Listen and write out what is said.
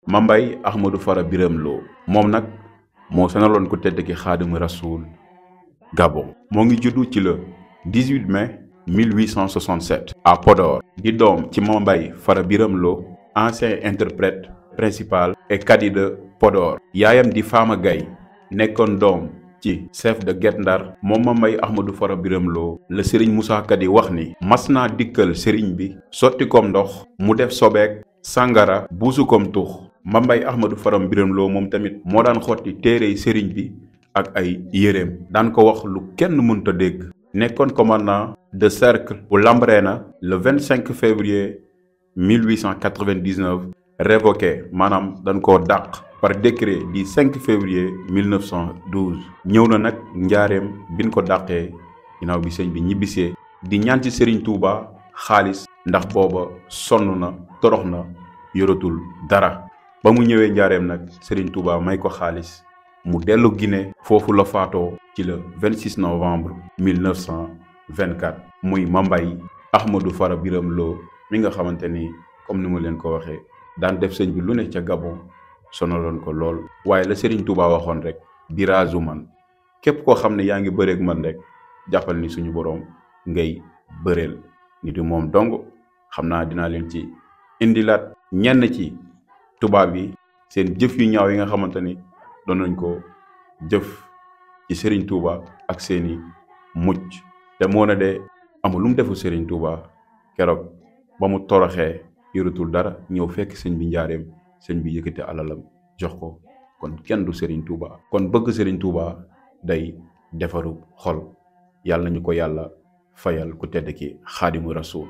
Mambay Ahmadou Fara Biram Lo moom nag moo sonaloon ku tedd ki Xaadimu Rasuul Gabon. moo ngi juddu ci le 18 mai 1867 à Podor. di doom ci Mambay Fara Biram Lo, ancien interprète principal et cadi de Podor. yaayam di Fama Gaye nekkoon doom ci chef de Guet Ndar. moom Mambay Ahmadou Fara Biram Lo la Serigne Moussa Kadi wax ni mas naa dikkal Serigne bi sotti kom ndox mu def sobeek sàngara buusu kom tux. Mambay Ahmadou Fara Biram Lo moom tamit moo daan xotti téere Serigne bi ak ay yéreem, daan ko wax lu kenn mënta dégg. nekkoon commandant de cercle bu Lambaréné le 25 février 1899 révoqué maanaam dañ koo dàq par décret du 5 février 1912. ñëw na nag njaareem biñ ko dàqee ginnaaw bi sëñ bi ñibbisee di ñaan ci Serigne Touba xaalis ndax booba sonn na torox na yoratul dara. ba mu ñëwee njaareem nag Serigne Touba may ko xaalis mu dellu Guinée. foofu la faatoo ci le 26 novembre 1924. muy Mambay Ahmadou Fara Biram Lo mi nga xamante ni comme ni ma leen ko waxee daan def sëñ bi lu ne ca Gabon sonaloon ko lool. waaye la Serigne Touba waxoon rek biraasu man képp koo xam ne yaa ngi bëreeg man rek jàppal ni suñu boroom ngay bëreel. ni di moom dong xam naa dinaa leen ci indilaat ñenn ci tubaab yi seen jëf yu ñaaw yi nga xamante ni doon nañ ko jëf ci Serigne Touba ak seeni mucc. te moo ne de amul lu mu deful Serigne Touba keroog ba mu toroxee yoratul dara ñëw fekk sëñ bi njaareem sëñ bi yëkkate alalam jox ko. kon kenn du Serigne Touba. kon bëgg Serigne Touba day defaru xol. yàlla nañu ko yàlla fayal ku tedd ki Xaadimu Rasuul.